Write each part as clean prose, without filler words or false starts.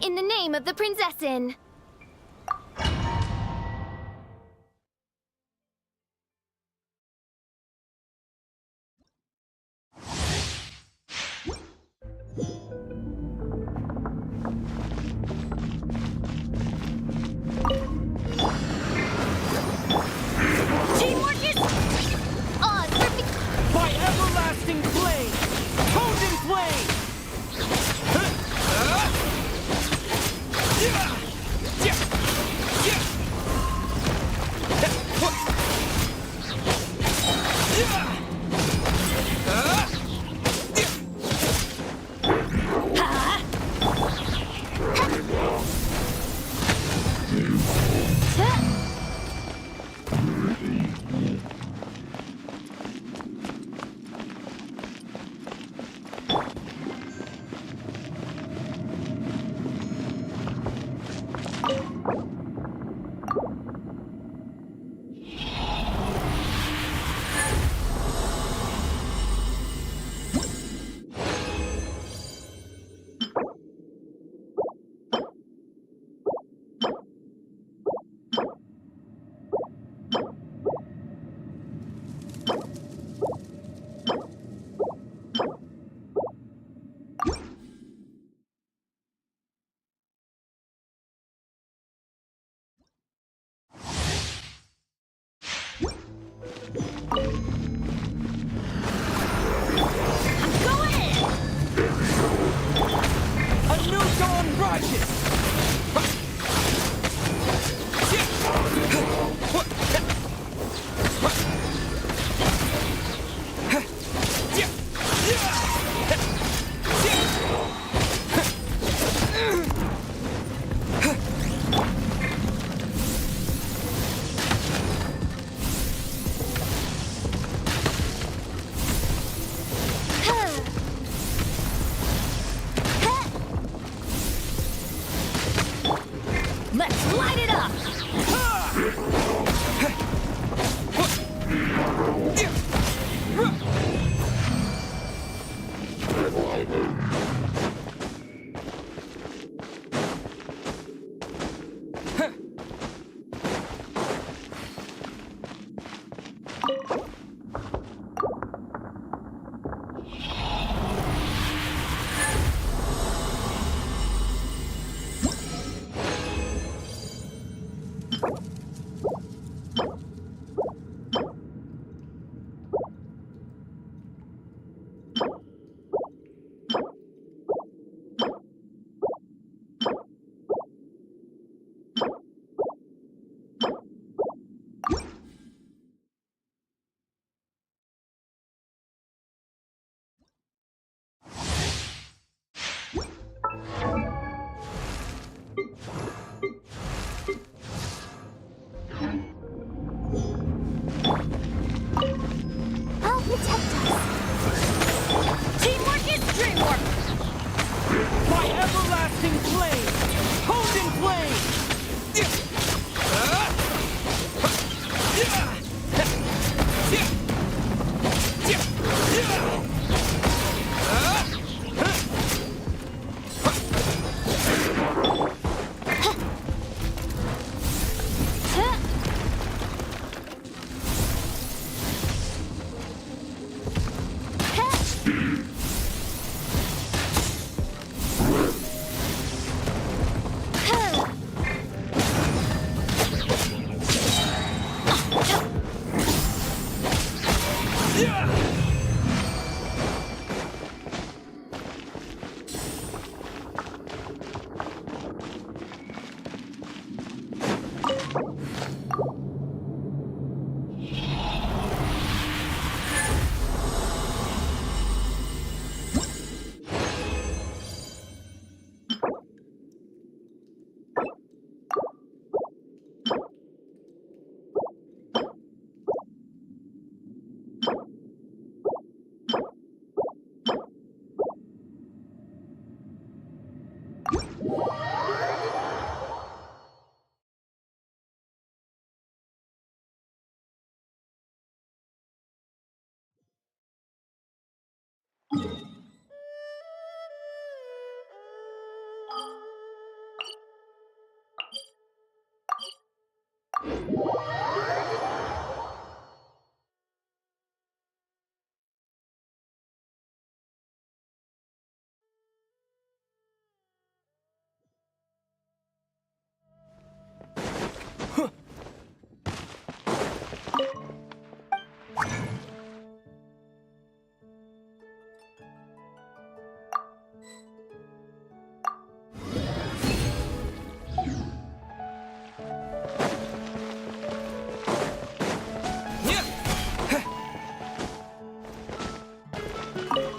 In the name of the Prinzessin! I'll protect us. Teamwork is dreamwork. My everlasting flame! Hold in flame!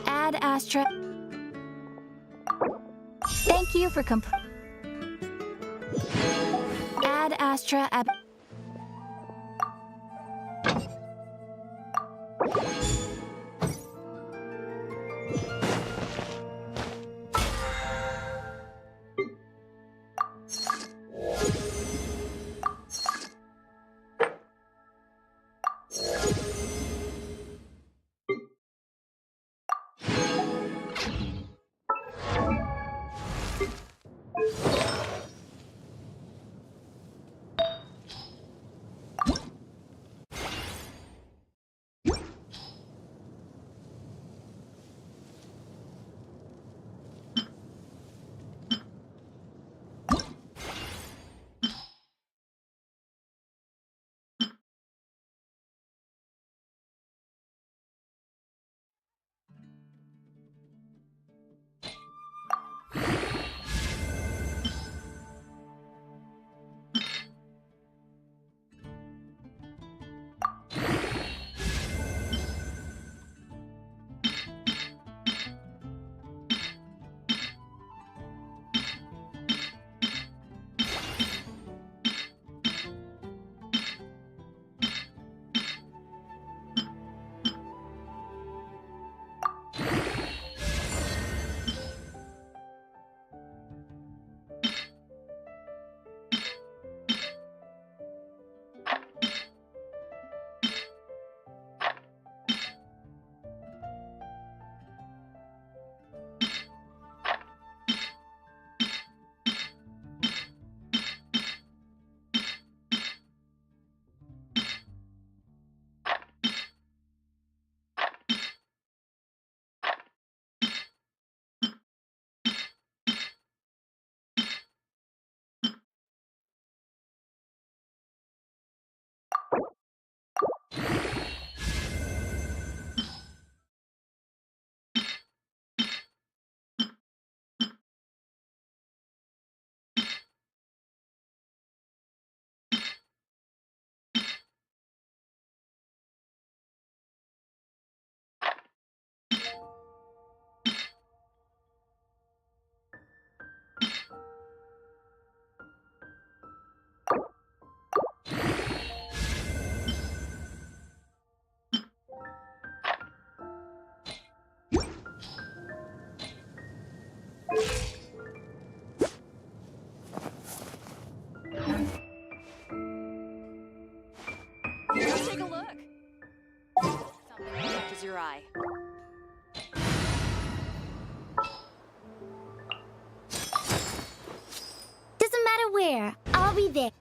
Ad Astra. Thank you for Ad Astra ab. your eye. Doesn't matter where, I'll be there.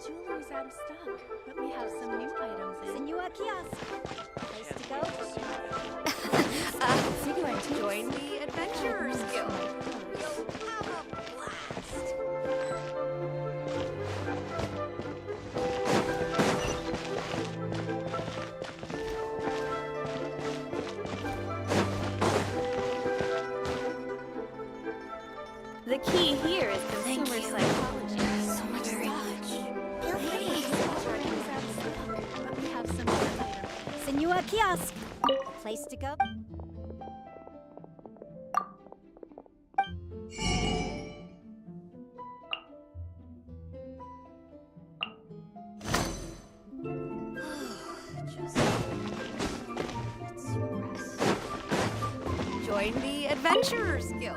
Jewelry's out of stock, but we have some new items in. Senua Kiosk. Place to go. Join the Adventurers Guild. You'll have a blast. The key here is consumer psychology. So very much. Feel free. Jewelry's out of stock, but we have some new items. Senua Kiosk. Place to go. Join the Adventurers Guild.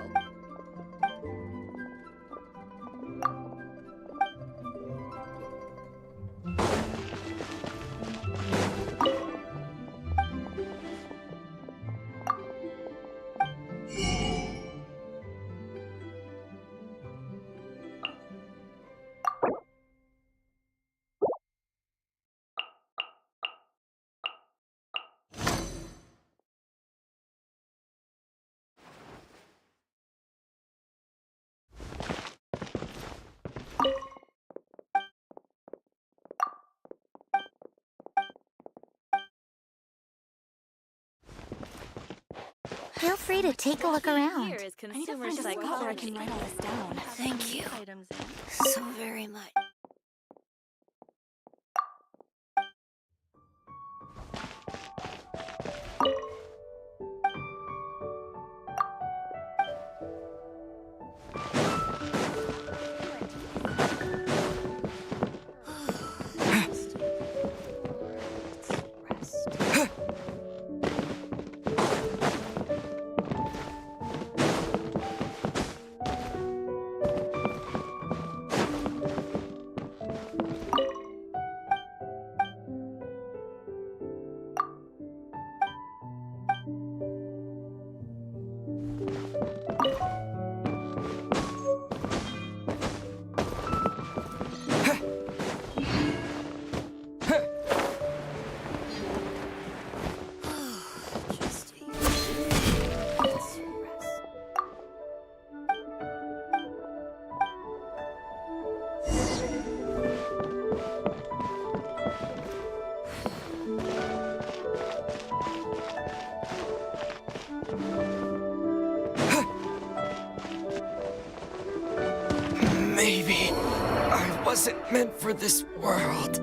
Feel free to take a look around. Here is consumer psychology. I can write all this down. Thank you Items in. so very much. wasn't meant for this world.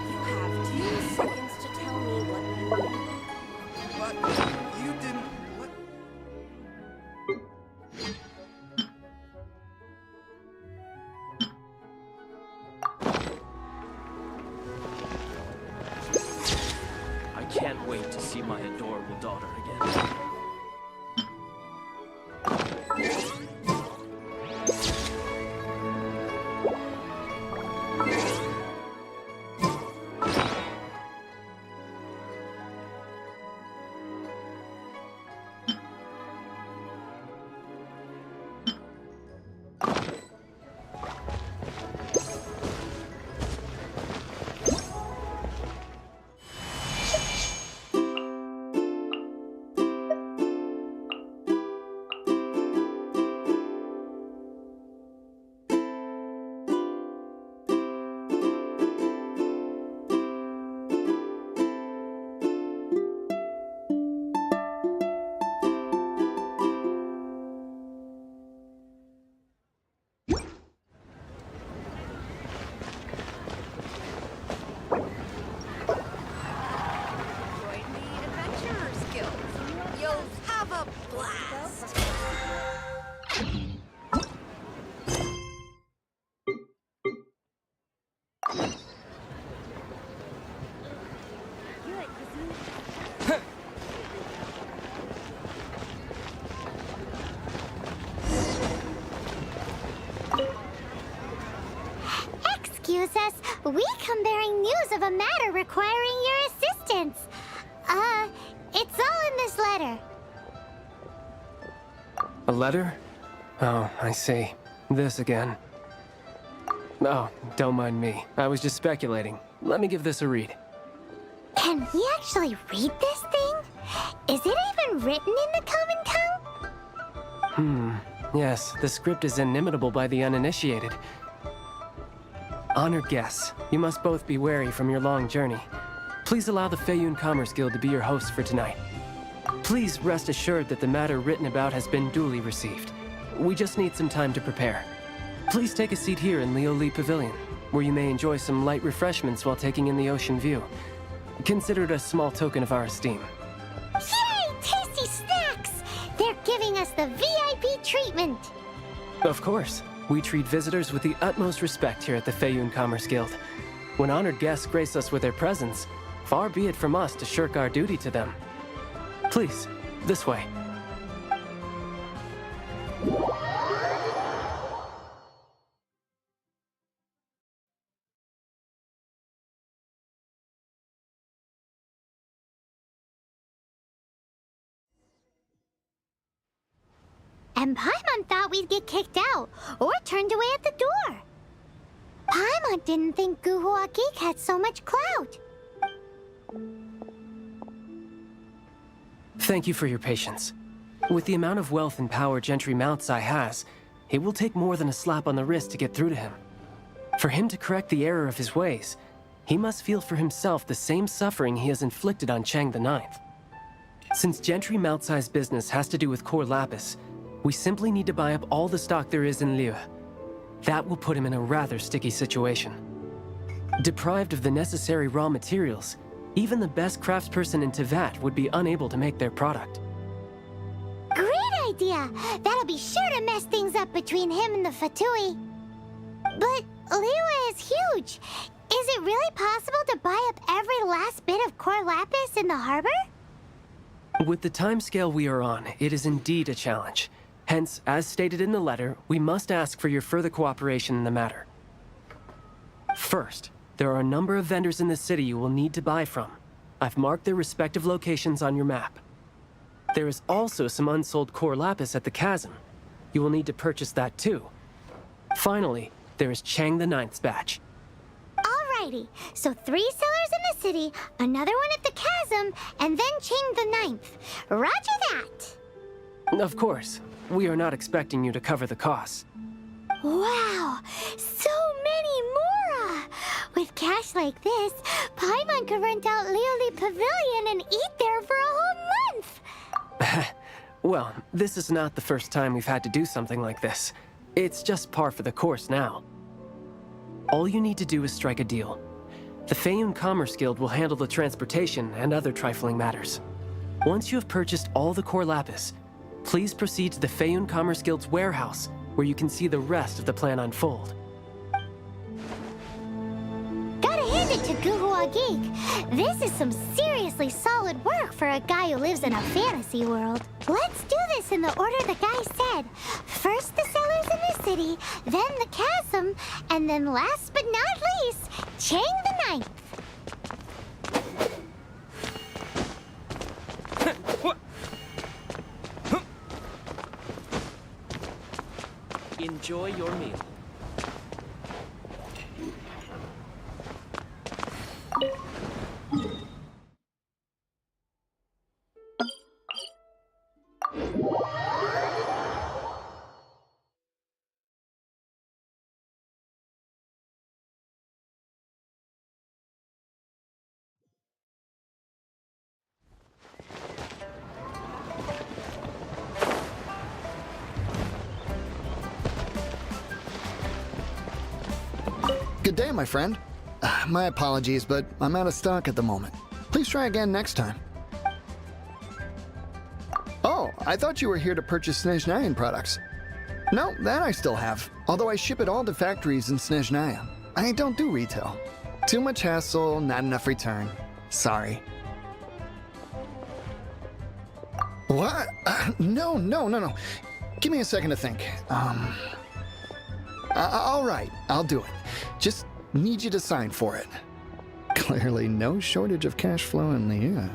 You have 2 seconds to tell me what you mean. But you didn't... What? I can't wait to see my adorable daughter again. Join the Adventurers Guild. You'll have a blast. Excuse us, we come bearing news of a matter requiring your assistance. It's all in this letter. A letter? Oh, I see. This again. Oh, don't mind me. I was just speculating. Let me give this a read. Can we actually read this thing? Is it even written in the common tongue? Yes, the script is inimitable by the uninitiated. Honored guests, you must both be wary from your long journey. Please allow the Feiyun Commerce Guild to be your host for tonight. Please rest assured that the matter written about has been duly received. We just need some time to prepare. Please take a seat here in Leo Lee Pavilion, where you may enjoy some light refreshments while taking in the ocean view. Consider it a small token of our esteem. Yay! Tasty snacks! They're giving us the VIP treatment. Of course. We treat visitors with the utmost respect here at the Feiyun Commerce Guild. When honored guests grace us with their presence, far be it from us to shirk our duty to them. Please, this way. And Paimon thought we'd get kicked out or turned away at the door. Paimon didn't think Guhua Geek had so much clout. Thank you for your patience. With the amount of wealth and power Gentry Moutsai has, it will take more than a slap on the wrist to get through to him. For him to correct the error of his ways, he must feel for himself the same suffering he has inflicted on Chang the Ninth. Since Gentry Moutsai's business has to do with core lapis, we simply need to buy up all the stock there is in Liyue. That will put him in a rather sticky situation. Deprived of the necessary raw materials, even the best craftsperson in Tevat would be unable to make their product. Great idea! That'll be sure to mess things up between him and the Fatui. But Liyue is huge. Is it really possible to buy up every last bit of core lapis in the harbor? With the timescale we are on, it is indeed a challenge. Hence, as stated in the letter, we must ask for your further cooperation in the matter. First, there are a number of vendors in the city you will need to buy from. I've marked their respective locations on your map. There is also some unsold core lapis at the chasm. You will need to purchase that too. Finally, there is Chang the Ninth's batch. Alrighty, so 3 sellers in the city, another one at the chasm, and then Chang the Ninth. Roger that! Of course, we are not expecting you to cover the costs. Wow, so many more! With cash like this, Paimon could rent out Lioli Pavilion and eat there for a whole month! Well, this is not the first time we've had to do something like this. It's just par for the course now. All you need to do is strike a deal. The Feiyun Commerce Guild will handle the transportation and other trifling matters. Once you have purchased all the core lapis, please proceed to the Feiyun Commerce Guild's warehouse, where you can see the rest of the plan unfold. Gotta hand it to Guhua Geek. This is some seriously solid work for a guy who lives in a fantasy world. Let's do this in the order the guy said. First the sellers in the city, then the chasm, and then last but not least, Chang the Ninth. Enjoy your meal. Good day, my friend. My apologies, but I'm out of stock at the moment. Please try again next time. Oh, I thought you were here to purchase Snezhnayan products. No, that I still have, although I ship it all to factories in Snezhnaya. I don't do retail. Too much hassle, not enough return. Sorry. What? No. Give me a second to think. All right, I'll do it. Just need you to sign for it. Clearly no shortage of cash flow in Liyue.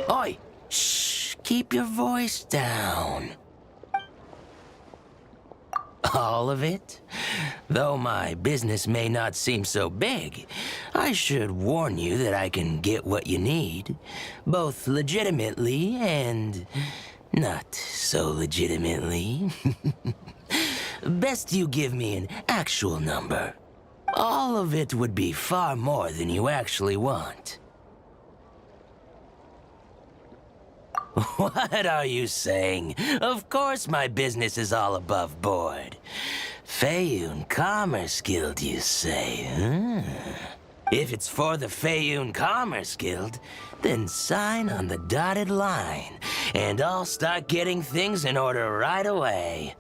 Oi! Shh! Keep your voice down. All of it? Though my business may not seem so big, I should warn you that I can get what you need, both legitimately and not so legitimately. Best you give me an actual number. All of it would be far more than you actually want. What are you saying? Of course my business is all above board. Feiyun Commerce Guild, you say, huh? If it's for the Feiyun Commerce Guild, then sign on the dotted line, and I'll start getting things in order right away.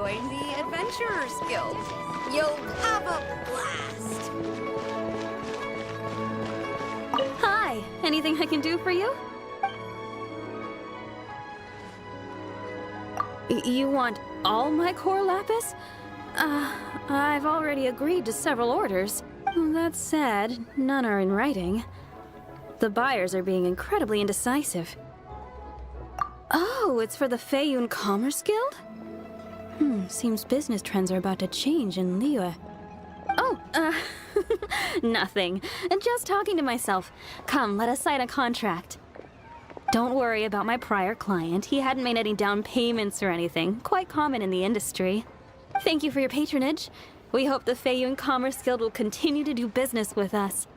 join the Adventurers Guild. You'll have a blast. Hi, anything I can do for you? You want all my core lapis? I've already agreed to several orders. That said, none are in writing. The buyers are being incredibly indecisive. Oh, it's for the Feiyun Commerce Guild? Seems business trends are about to change in Liyue. Oh, nothing. Just talking to myself. Come, let us sign a contract. Don't worry about my prior client. He hadn't made any down payments or anything. Quite common in the industry. Thank you for your patronage. We hope the Feiyun Commerce Guild will continue to do business with us.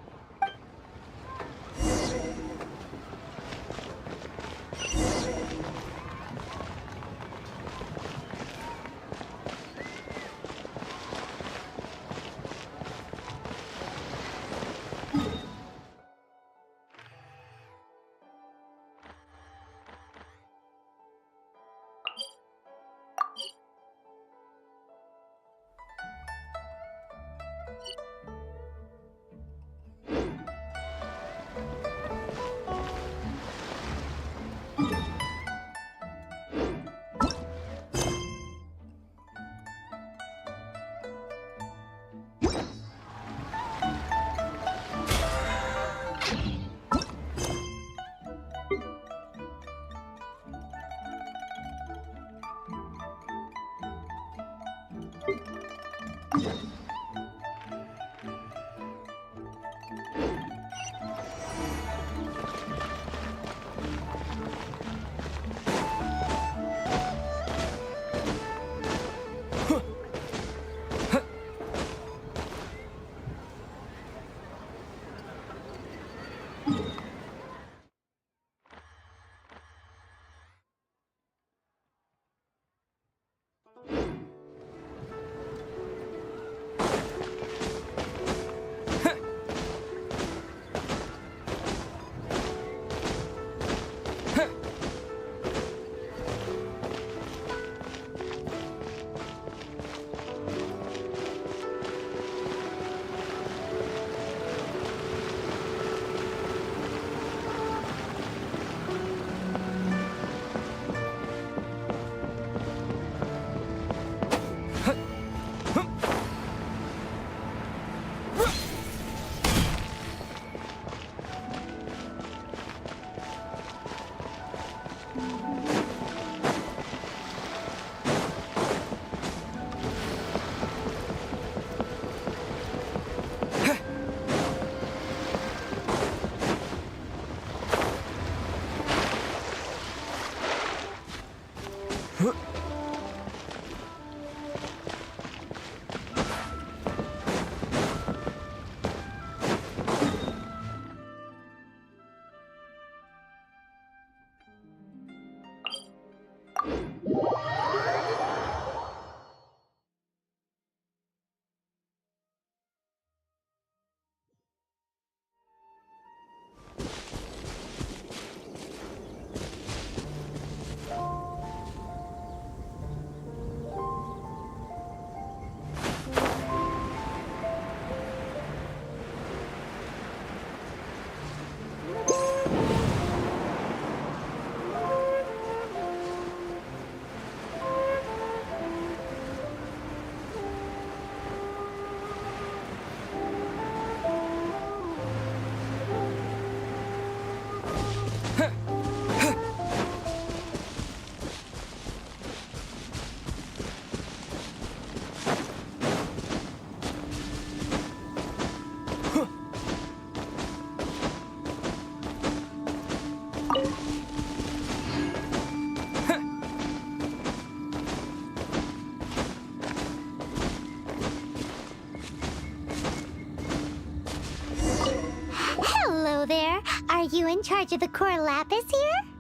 Are you in charge of the core lapis here?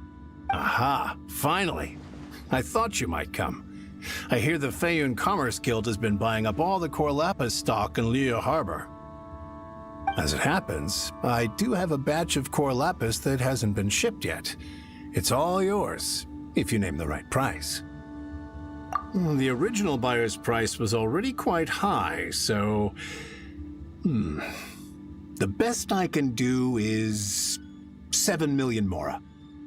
Aha, finally. I thought you might come. I hear the Feiyun Commerce Guild has been buying up all the core lapis stock in Liyue Harbor. As it happens, I do have a batch of core lapis that hasn't been shipped yet. It's all yours, if you name the right price. The original buyer's price was already quite high, so... The best I can do is 7 million mora.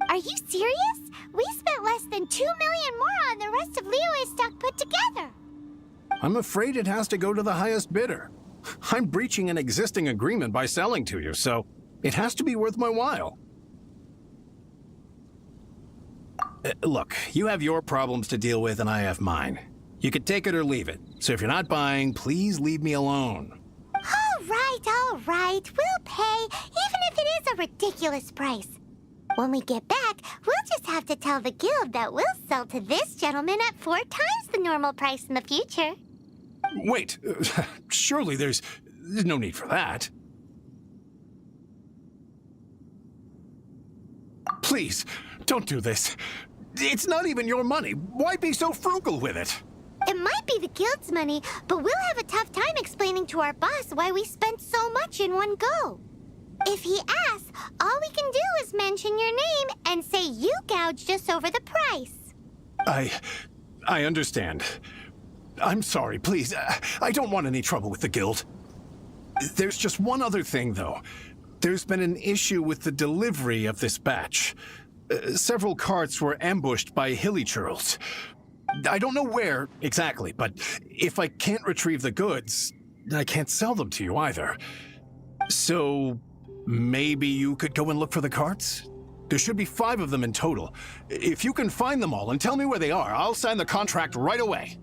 Are you serious? We spent less than 2 million more on the rest of Liyue's stock put together. I'm afraid it has to go to the highest bidder. I'm breaching an existing agreement by selling to you, so it has to be worth my while. Look, you have your problems to deal with and I have mine. You can take it or leave it. So if you're not buying, please leave me alone. All right. We'll pay, even if it is a ridiculous price. When we get back, we'll just have to tell the guild that we'll sell to this gentleman at 4 times the normal price in the future. Wait, surely there's no need for that. Please, don't do this. It's not even your money. Why be so frugal with it? It might be the guild's money, but we'll have a tough time explaining to our boss why we spent so much in one go. If he asks, all we can do is mention your name and say you gouged us over the price. I understand. I'm sorry, please. I don't want any trouble with the guild. There's just one other thing, though. There's been an issue with the delivery of this batch. Several carts were ambushed by hilly churls. I don't know where exactly, but if I can't retrieve the goods, I can't sell them to you either. So maybe you could go and look for the carts? There should be 5 of them in total. If you can find them all and tell me where they are, I'll sign the contract right away.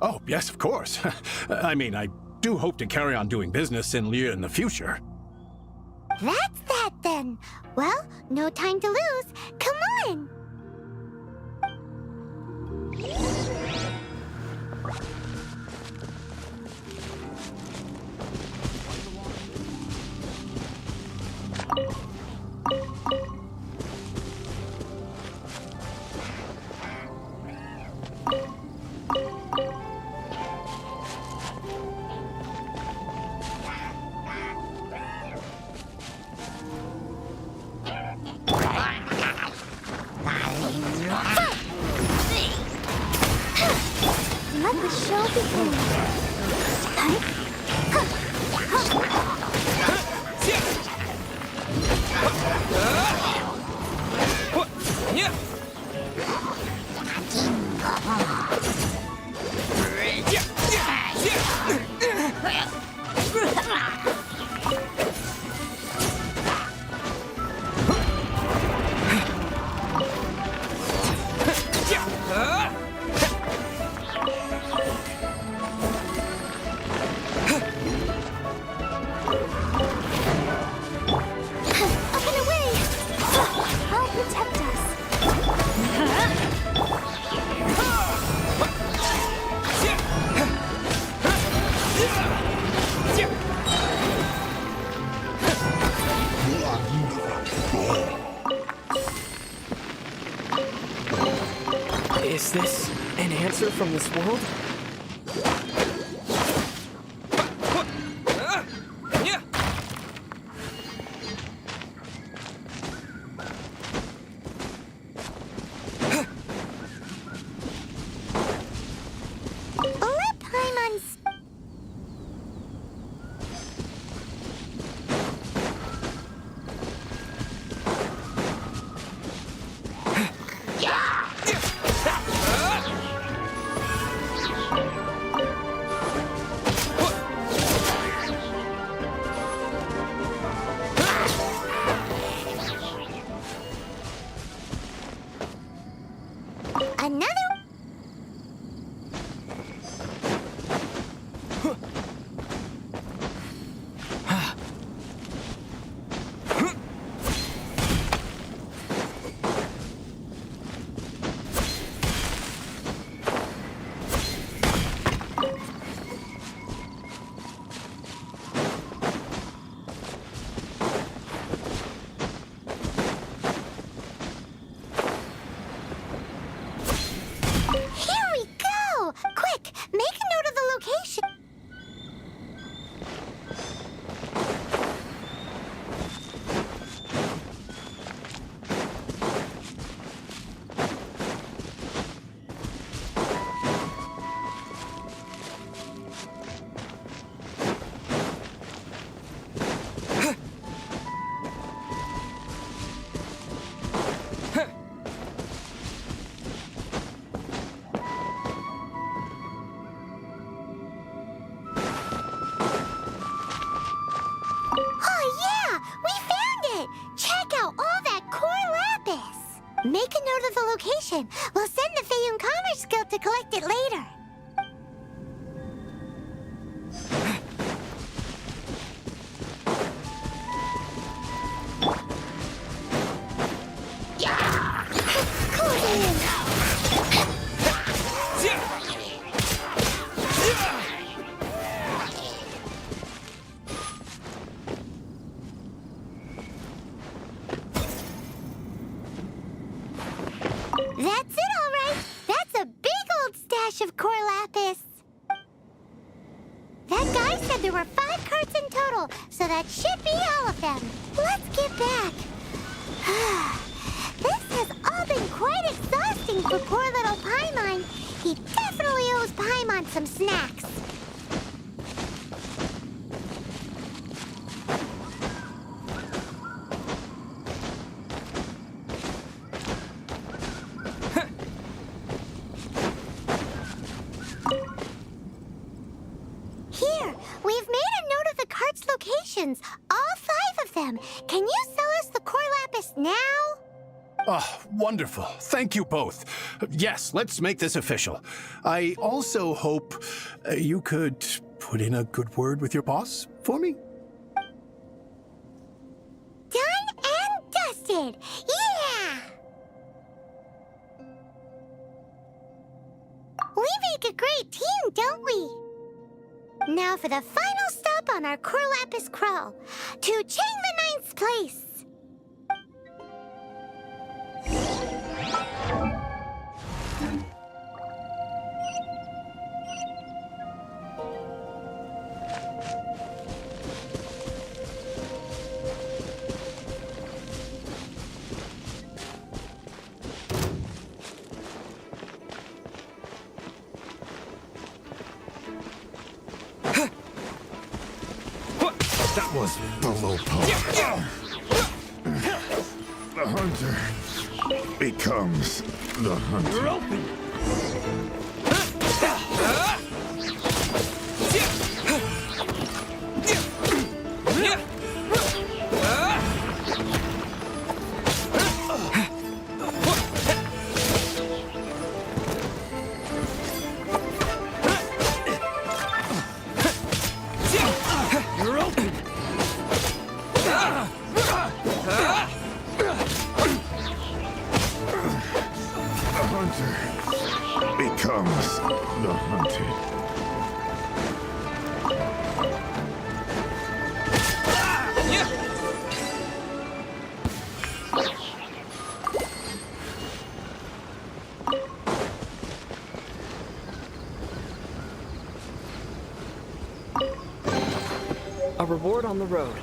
Oh, yes, of course. I mean, I do hope to carry on doing business in Liyue in the future. That's that then. Well, no time to lose. Come on! Let the show begin. Is this an answer from this world? Make a note of the location. We'll send the Fayun Commerce Guild to collect it later. That's it, all right. That's a big old stash of core lapis. That guy said there were 5 carts in total, so that should be all of them. Let's get back. This has all been quite exhausting for poor little Paimon. He definitely owes Paimon some snacks. Here, we've made a note of the cart's locations, all 5 of them. Can you sell us the core lapis now? Oh, wonderful. Thank you both. Yes, let's make this official. I also hope you could put in a good word with your boss for me. Done and dusted. Yeah! We make a great team, don't we? Now for the final stop on our core lapis crawl, to Chang the Ninth's place. That was below par. The hunter becomes the hunter. You're open! You're open! The hunter becomes the hunted. A reward on the road.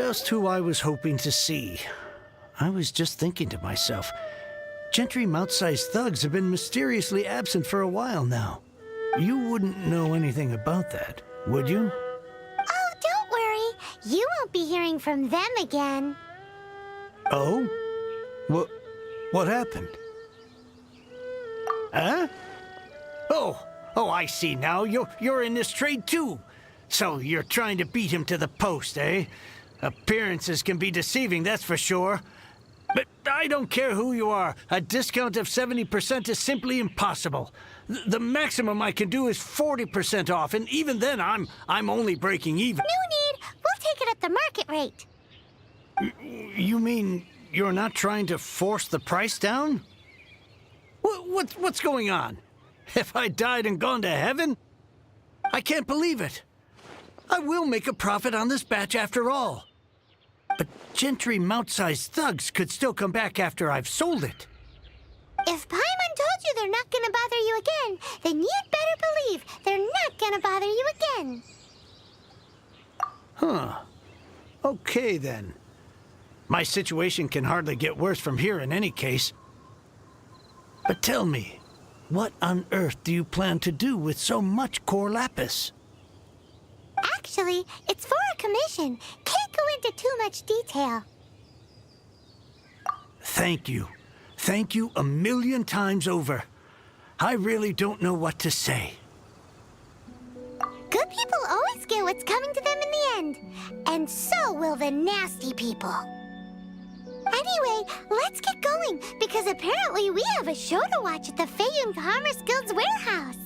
Just who I was hoping to see. I was just thinking to myself, Gentry mouth-sized thugs have been mysteriously absent for a while now. You wouldn't know anything about that, would you? Oh, don't worry. You won't be hearing from them again. Oh? What happened? Huh? Oh, I see now. You're in this trade too. So you're trying to beat him to the post, eh? Appearances can be deceiving, that's for sure. But I don't care who you are. A discount of 70% is simply impossible. The maximum I can do is 40% off, and even then I'm only breaking even. No need. We'll take it at the market rate. You mean you're not trying to force the price down? What's going on? Have I died and gone to heaven? I can't believe it. I will make a profit on this batch after all. But Gentry mouth-sized thugs could still come back after I've sold it. If Paimon told you they're not gonna bother you again, then you'd better believe they're not gonna bother you again. Huh. Okay, then. My situation can hardly get worse from here in any case. But tell me, what on earth do you plan to do with so much core lapis? Actually, it's for a commission. Can't go into too much detail. Thank you. Thank you a million times over. I really don't know what to say. Good people always get what's coming to them in the end. And so will the nasty people. Anyway, let's get going, because apparently we have a show to watch at the Feiyun Commerce Guild's warehouse.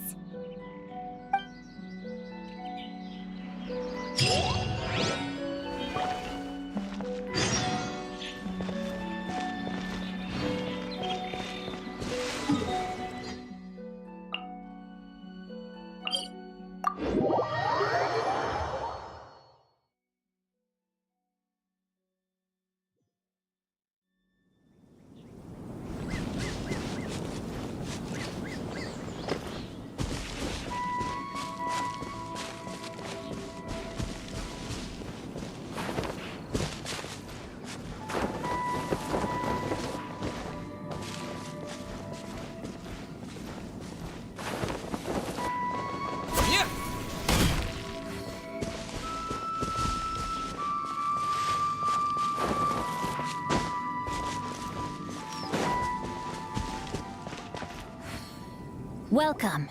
Welcome.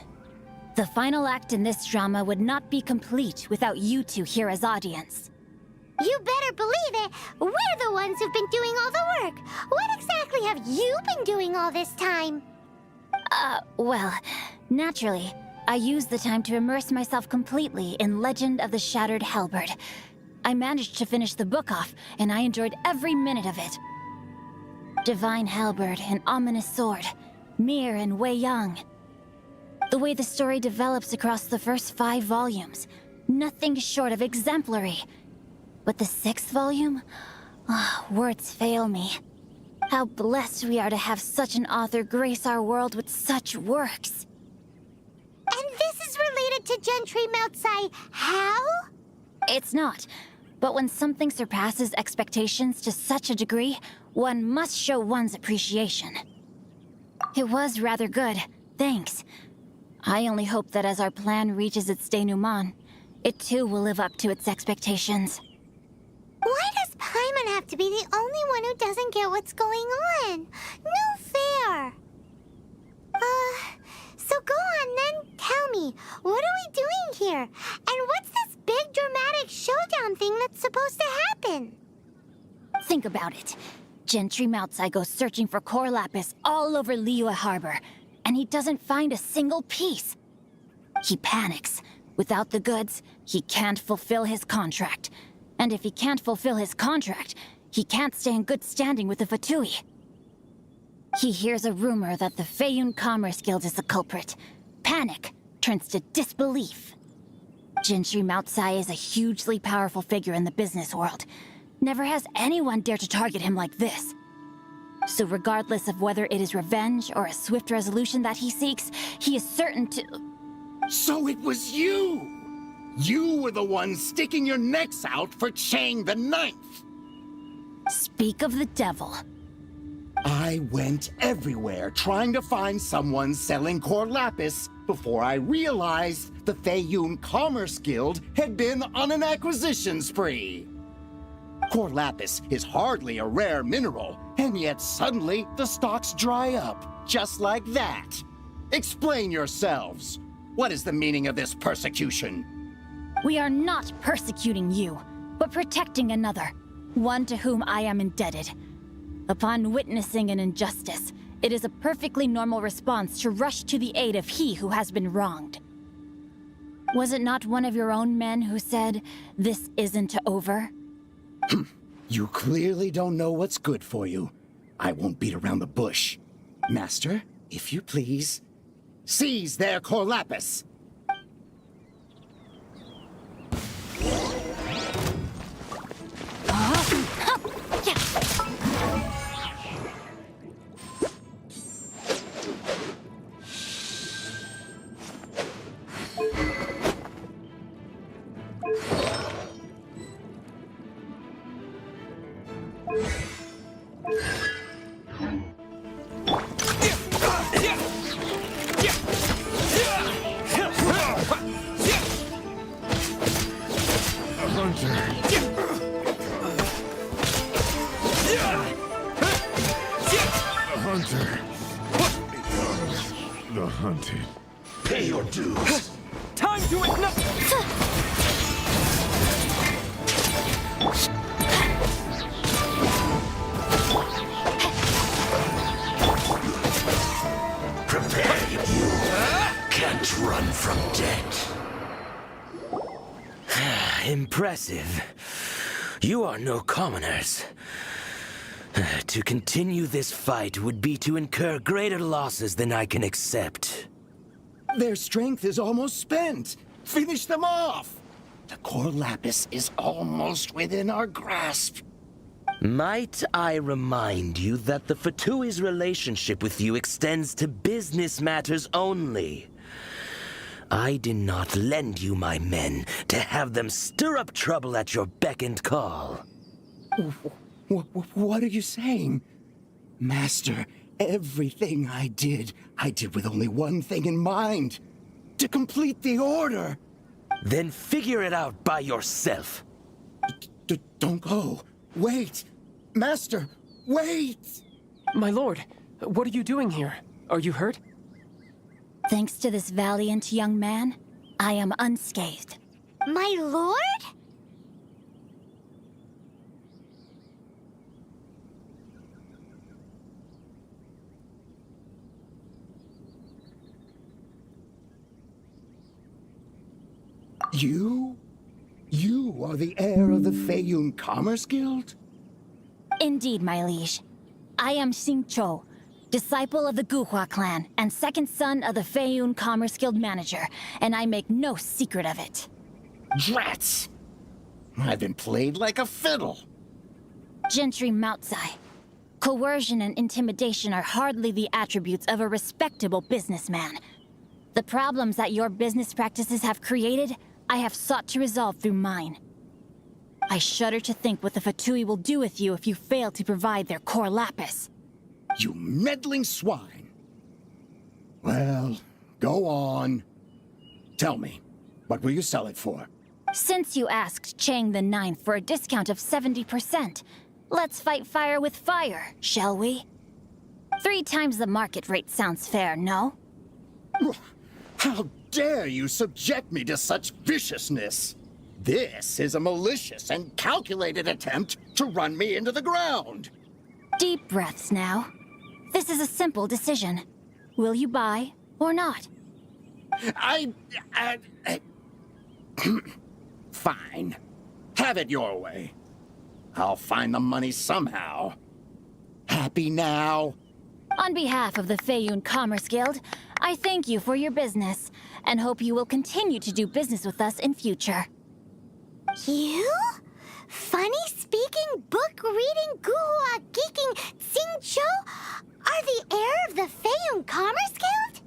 The final act in this drama would not be complete without you two here as audience. You better believe it. We're the ones who've been doing all the work. What exactly have you been doing all this time? Well, naturally, I used the time to immerse myself completely in Legend of the Shattered Halberd. I managed to finish the book off, and I enjoyed every minute of it. Divine Halberd, an ominous sword, Mir and Wei Yang. The way the story develops across the first 5 volumes, nothing short of exemplary. But the 6th volume? Words fail me. How blessed we are to have such an author grace our world with such works. And this is related to Gentry Moutsai how? It's not. But when something surpasses expectations to such a degree, one must show one's appreciation. It was rather good, thanks. I only hope that as our plan reaches its denouement, it too will live up to its expectations. Why does Paimon have to be the only one who doesn't get what's going on? No fair. So go on then, tell me, what are we doing here? And what's this big dramatic showdown thing that's supposed to happen? Think about it. Gentry Moutsai goes searching for core lapis all over Liyue Harbor, and he doesn't find a single piece. He panics. Without the goods, he can't fulfill his contract. And if he can't fulfill his contract, he can't stay in good standing with the Fatui. He hears a rumor that the Feiyun Commerce Guild is the culprit. Panic turns to disbelief. Gentry Moutsai is a hugely powerful figure in the business world. Never has anyone dared to target him like this. So regardless of whether it is revenge or a swift resolution that he seeks, he is certain to... So it was you! You were the one sticking your necks out for Chang the Ninth. Speak of the devil. I went everywhere trying to find someone selling core lapis before I realized the Feiyun Commerce Guild had been on an acquisition spree. Core lapis is hardly a rare mineral, and yet suddenly the stocks dry up, just like that. Explain yourselves. What is the meaning of this persecution? We are not persecuting you, but protecting another, one to whom I am indebted. Upon witnessing an injustice, it is a perfectly normal response to rush to the aid of he who has been wronged. Was it not one of your own men who said, "This isn't over"? You clearly don't know what's good for you. I won't beat around the bush. Master, if you please, seize their core lapis. The hunted. Pay your dues. Time to ignite. Prepare you. Can't run from death. Impressive. You are no commoners. To continue this fight would be to incur greater losses than I can accept. Their strength is almost spent. Finish them off. The core lapis is almost within our grasp. Might I remind you that the Fatui's relationship with you extends to business matters only? I did not lend you my men to have them stir up trouble at your beck and call. What are you saying? Master, everything I did with only one thing in mind. To complete the order. Then figure it out by yourself. Don't go. Wait. Master, wait! My lord, what are you doing here? Are you hurt? Thanks to this valiant young man, I am unscathed. My lord? You are the heir of the Feiyun Commerce Guild? Indeed, my liege. I am Xing Chou, disciple of the Guhua clan and second son of the Feiyun Commerce Guild manager, and I make no secret of it. Drats! I've been played like a fiddle. Gentry Moutsai. Coercion and intimidation are hardly the attributes of a respectable businessman. The problems that your business practices have created, I have sought to resolve through mine. I shudder to think what the Fatui will do with you if you fail to provide their core lapis. You meddling swine. Well, go on. Tell me, what will you sell it for? Since you asked Chang the Ninth for a discount of 70%, let's fight fire with fire, shall we? 3 times the market rate sounds fair, no? How dare you subject me to such viciousness? This is a malicious and calculated attempt to run me into the ground. Deep breaths now. This is a simple decision. Will you buy or not? Fine. Have it your way. I'll find the money somehow. Happy now? On behalf of the Feiyun Commerce Guild, I thank you for your business, and hope you will continue to do business with us in future. You? Funny-speaking, book-reading, guhua-geeking Xing Chou are the heir of the Feiyun Commerce Guild?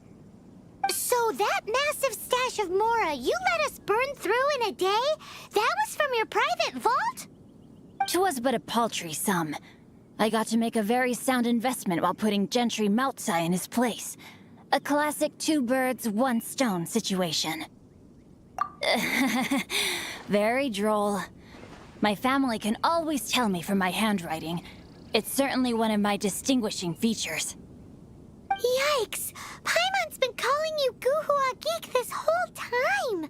So that massive stash of Mora you let us burn through in a day? That was from your private vault? 'Twas but a paltry sum. I got to make a very sound investment while putting Gentry Maltsai in his place. A classic two birds, one stone situation. Very droll. My family can always tell me from my handwriting. It's certainly one of my distinguishing features. Yikes! Paimon's been calling you Guhua Geek this whole time!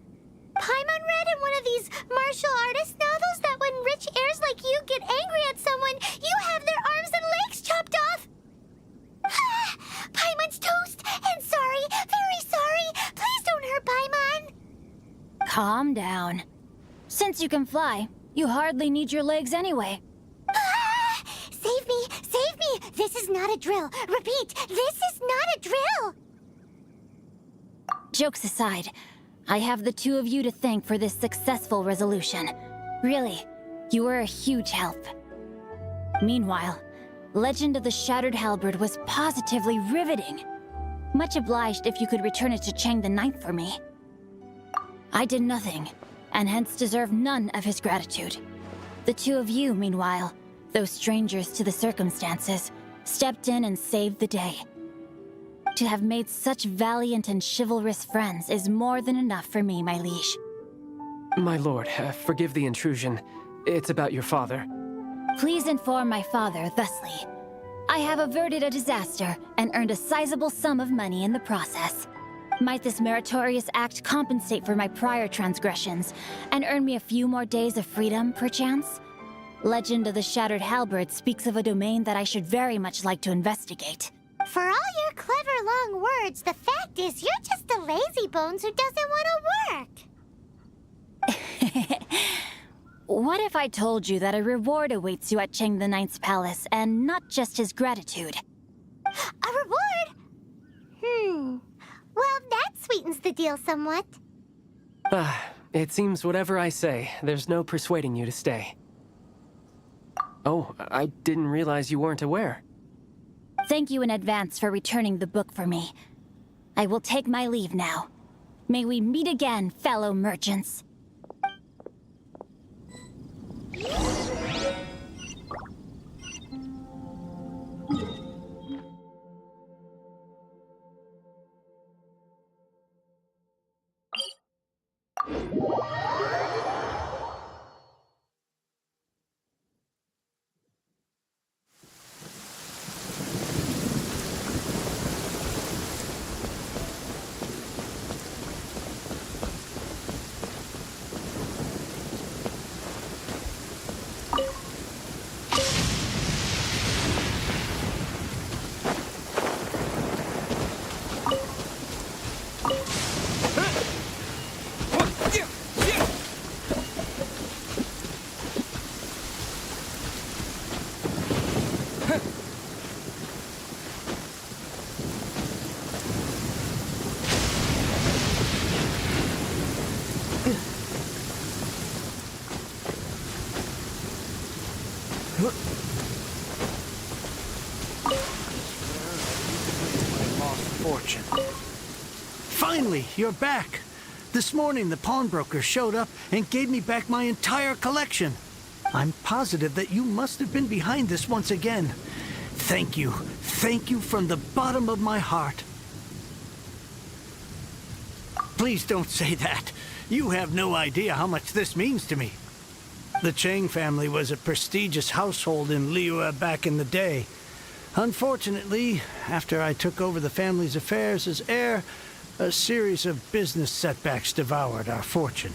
Paimon read in one of these martial artist novels that when rich heirs like you get angry at someone, you have their arms and legs chopped off! Paimon's toast! And sorry, very sorry! Please don't hurt Paimon! Calm down. Since you can fly, you hardly need your legs anyway. Save me! Save me! This is not a drill! Repeat, this is not a drill! Jokes aside, I have the two of you to thank for this successful resolution. Really, you were a huge help. Meanwhile, Legend of the Shattered Halberd was positively riveting. Much obliged if you could return it to Chang the Ninth for me. I did nothing, and hence deserve none of his gratitude. The two of you, meanwhile, though strangers to the circumstances, stepped in and saved the day. To have made such valiant and chivalrous friends is more than enough for me, my liege. My lord, forgive the intrusion. It's about your father. Please inform my father thusly. I have averted a disaster and earned a sizable sum of money in the process. Might this meritorious act compensate for my prior transgressions and earn me a few more days of freedom, perchance? Legend of the Shattered Halberd speaks of a domain that I should very much like to investigate. For all your clever long words, the fact is you're just a lazy bones who doesn't want to work. What if I told you that a reward awaits you at Chang the Ninth's palace, and not just his gratitude? A reward? Well, that sweetens the deal somewhat. It seems whatever I say, there's no persuading you to stay. Oh, I didn't realize you weren't aware. Thank you in advance for returning the book for me. I will take my leave now. May we meet again, fellow merchants. Fortune. Finally, you're back. This morning, the pawnbroker showed up and gave me back my entire collection. I'm positive that you must have been behind this once again. Thank you. Thank you from the bottom of my heart. Please don't say that. You have no idea how much this means to me. The Chang family was a prestigious household in Liyue back in the day. Unfortunately, after I took over the family's affairs as heir, a series of business setbacks devoured our fortune.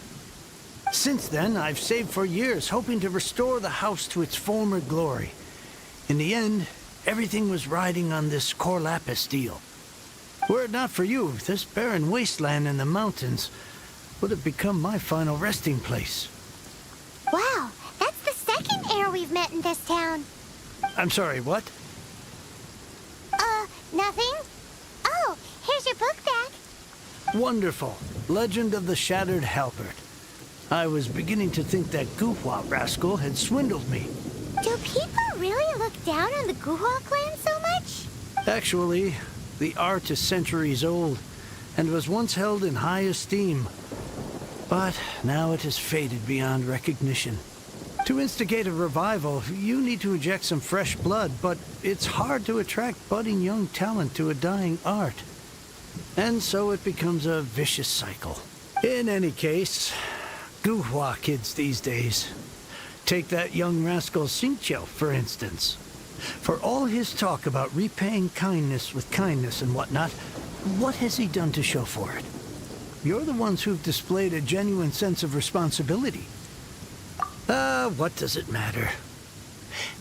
Since then, I've saved for years, hoping to restore the house to its former glory. In the end, everything was riding on this Core Lapis deal. Were it not for you, this barren wasteland in the mountains would have become my final resting place. Wow, that's the second heir we've met in this town. I'm sorry, what? Nothing? Oh, here's your book back. Wonderful. Legend of the Shattered Halberd. I was beginning to think that Guhua rascal had swindled me. Do people really look down on the Guhua clan so much? Actually, the art is centuries old, and was once held in high esteem. But now it has faded beyond recognition. To instigate a revival, you need to inject some fresh blood, but it's hard to attract budding young talent to a dying art. And so it becomes a vicious cycle. In any case, Guhua kids these days. Take that young rascal Xingqiu, for instance. For all his talk about repaying kindness with kindness and whatnot, what has he done to show for it? You're the ones who've displayed a genuine sense of responsibility. What does it matter?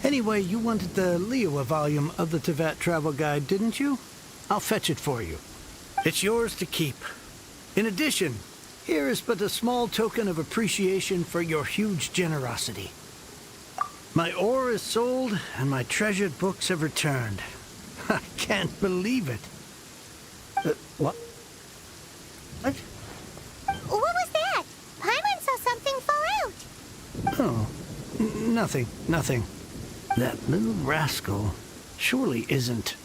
Anyway, you wanted the Liyue volume of the Teyvat Travel Guide, didn't you? I'll fetch it for you. It's yours to keep. In addition, here is but a small token of appreciation for your huge generosity. My ore is sold, and my treasured books have returned. I can't believe it. What? What? What was that? Paimon saw something fall out. Oh, nothing. That little rascal surely isn't.